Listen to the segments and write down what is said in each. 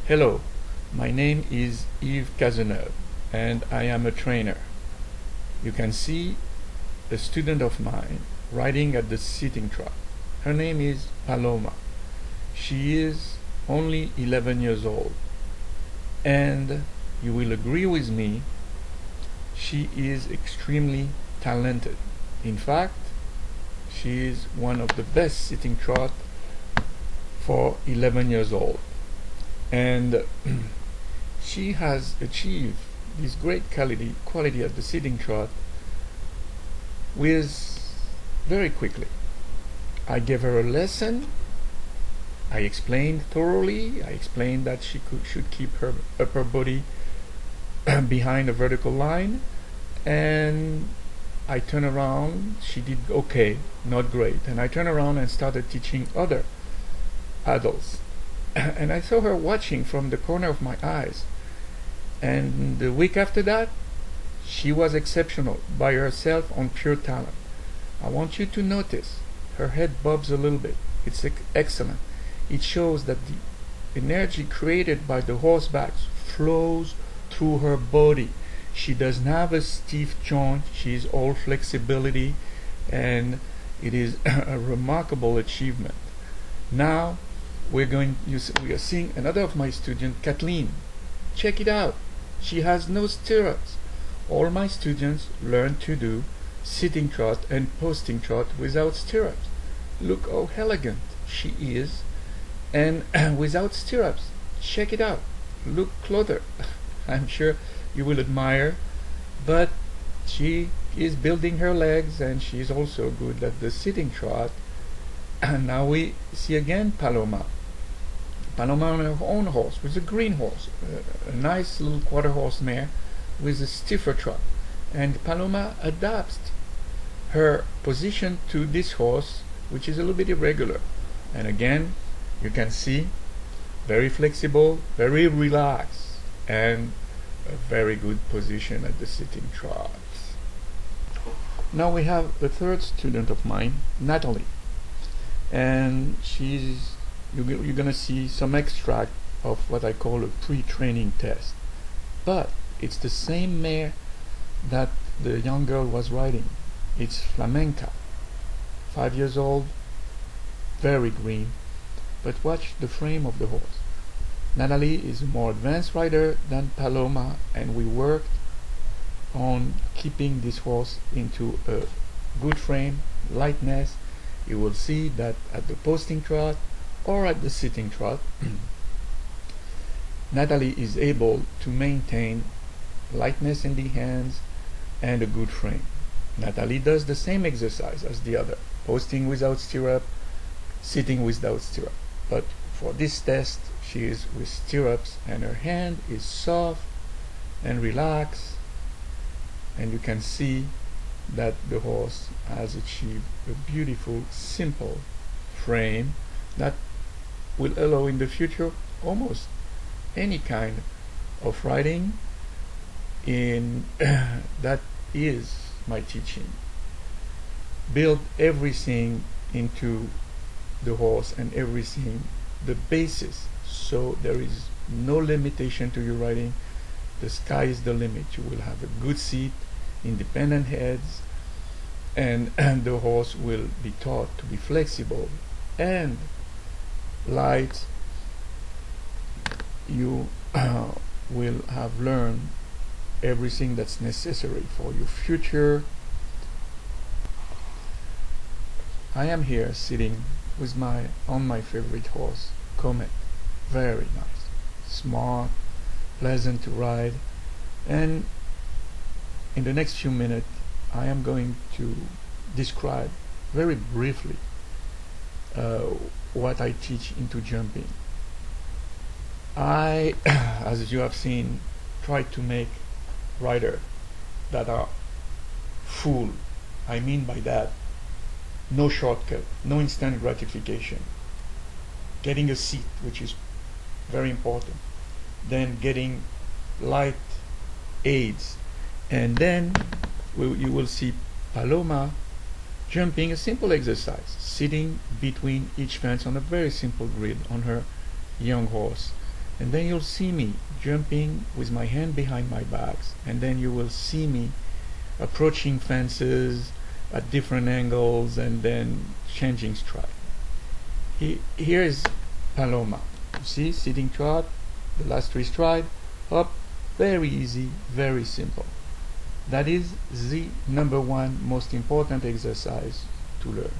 Hello, my name is Yves Cazeneuve and I am a trainer. You can see a student of mine riding at the sitting trot. Her name is Paloma. She is only 11 years old and you will agree with me, she is extremely talented. In fact, she is one of the best sitting trot for 11 years old. And she has achieved this great quality at the sitting trot with very quickly. I gave her a lesson. I explained thoroughly. I explained that she should keep her upper body behind a vertical line, and I turned around. She did okay, not great, and I turned around and started teaching other adults. And I saw her watching from the corner of my eyes. And the week after that, she was exceptional by herself on pure talent. I want you to notice her head bobs a little bit. It's excellent. It shows that the energy created by the horseback flows through her body. She doesn't have a stiff joint. She is all flexibility, and it is a remarkable achievement. Now we are seeing another of my students, Kathleen. Check it out. She has no stirrups. All my students learn to do sitting trot and posting trot without stirrups. Look how elegant she is, and without stirrups. Check it out. Look closer. I'm sure you will admire, but she is building her legs, and she is also good at the sitting trot. And now we see again Paloma. Paloma on her own horse, with a green horse, a nice little quarter horse mare with a stiffer trot. And Paloma adapts her position to this horse, which is a little bit irregular. And again, you can see, very flexible, very relaxed, and a very good position at the sitting trot. Now we have a third student of mine, Natalie. And you're going to see some extract of what I call a pre-training test. But it's the same mare that the young girl was riding. It's Flamenca. 5 years old, very green. But watch the frame of the horse. Natalie is a more advanced rider than Paloma, and we worked on keeping this horse into a good frame, lightness. You will see that at the posting trot or at the sitting trot, Natalie is able to maintain lightness in the hands and a good frame. Natalie does the same exercise as the other, posting without stirrup, sitting without stirrup. But for this test, she is with stirrups, and her hand is soft and relaxed, and you can see that the horse has achieved a beautiful, simple frame that will allow in the future almost any kind of riding. In that is my teaching. Build everything into the horse, and everything, the basis, so there is no limitation to your riding. The sky is the limit. You will have a good seat, independent heads, and the horse will be taught to be flexible and light. You will have learned everything that's necessary for your future. I am here sitting with on my favorite horse, Comet. Very nice, smart, pleasant to ride, and in the next few minutes I am going to describe very briefly what I teach into jumping. I, as you have seen, try to make riders that are full. I mean by that, no shortcut, no instant gratification. Getting a seat, which is very important. Then getting light aids. And then you will see Paloma jumping a simple exercise, sitting between each fence on a very simple grid on her young horse. And then you'll see me jumping with my hand behind my back, and then you will see me approaching fences at different angles and then changing stride. Here is Paloma. You see, sitting trot, the last 3 stride, up, very easy, very simple. That is the #1 most important exercise to learn.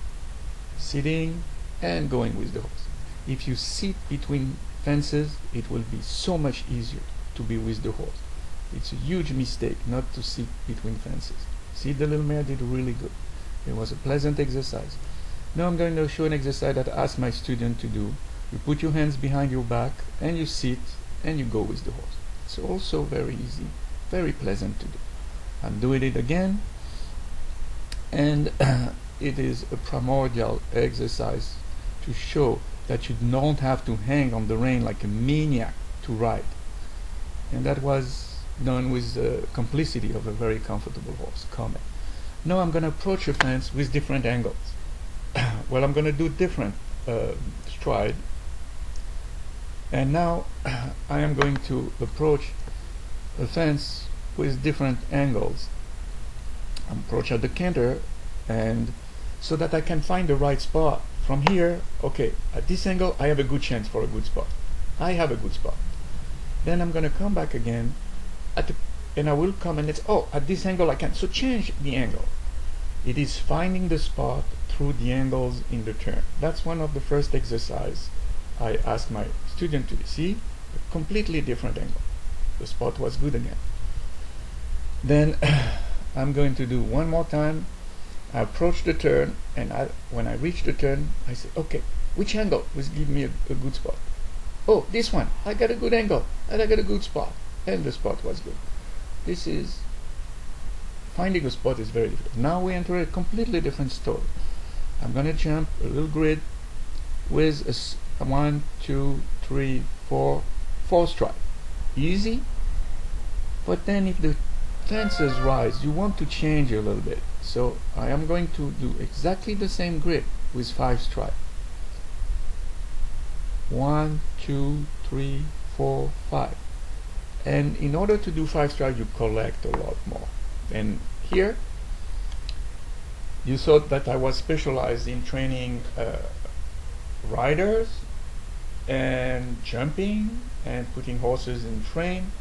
Sitting and going with the horse. If you sit between fences, it will be so much easier to be with the horse. It's a huge mistake not to sit between fences. See, the little mare did really good. It was a pleasant exercise. Now I'm going to show an exercise that I ask my student to do. You put your hands behind your back and you sit and you go with the horse. It's also very easy, very pleasant to do. I'm doing it again, and it is a primordial exercise to show that you don't have to hang on the rein like a maniac to ride. And that was done with the complicity of a very comfortable horse, Comet. Now I'm going to approach a fence with different angles. Well, I'm going to do different stride. And now I am going to approach a fence with different angles. Approach at the canter, and so that I can find the right spot. From here, okay, at this angle I have a good chance for a good spot. I have a good spot. Then I'm going to come back again and I will come and it's, oh, at this angle I can. So change the angle. It is finding the spot through the angles in the turn. That's one of the first exercise I ask my student to do. See, a completely different angle. The spot was good again. Then I'm going to do one more time. I approach the turn, and when I reach the turn, I say, okay, which angle will give me a good spot? Oh, this one. I got a good angle, and I got a good spot, and the spot was good. This is finding a spot is very difficult. Now we enter a completely different story. I'm going to jump a little grid with a 1, 2, 3, 4 stride. Easy, but then if the fences rise, you want to change a little bit. So I am going to do exactly the same grid with 5 stride. 1, 2, 3, 4, 5. And in order to do 5 stride, you collect a lot more. And here, you thought that I was specialized in training riders and jumping and putting horses in frame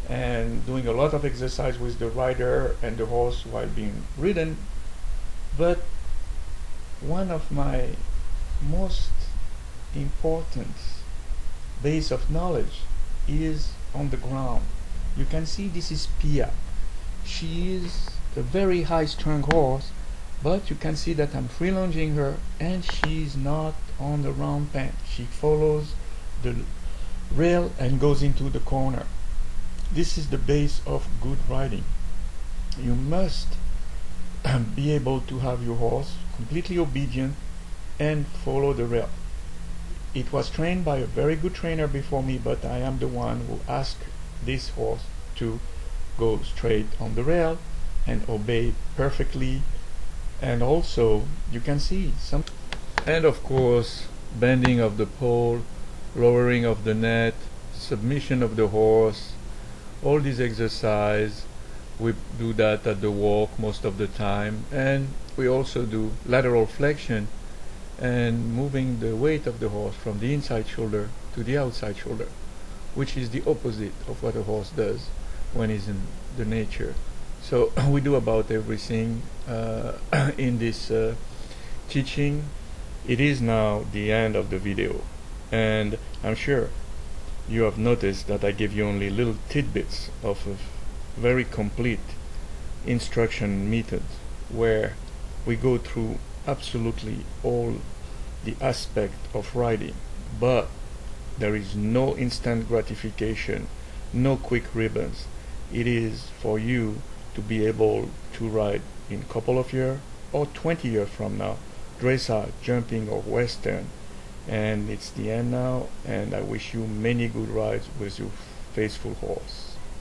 and doing a lot of exercise with the rider and the horse while being ridden. But one of my most important base of knowledge is on the ground. You can see this is Pia. She is a very high strung horse, but you can see that I'm free lunging her and she's not on the round pen. She follows the rail and goes into the corner. This is the base of good riding. You must be able to have your horse completely obedient and follow the rail. It was trained by a very good trainer before me, but I am the one who asked this horse to go straight on the rail and obey perfectly. And also you can see some, and of course bending of the pole, lowering of the net, submission of the horse. All these exercise, we do that at the walk most of the time, and we also do lateral flexion and moving the weight of the horse from the inside shoulder to the outside shoulder, which is the opposite of what a horse does when he's in the nature. So we do about everything in this teaching. It is now the end of the video, and I'm sure you have noticed that I give you only little tidbits of a very complete instruction method where we go through absolutely all the aspect of riding, but there is no instant gratification, no quick ribbons. It is for you to be able to ride in a couple of years or 20 years from now, dressage, jumping or western. And it's the end now, and I wish you many good rides with your faithful horse.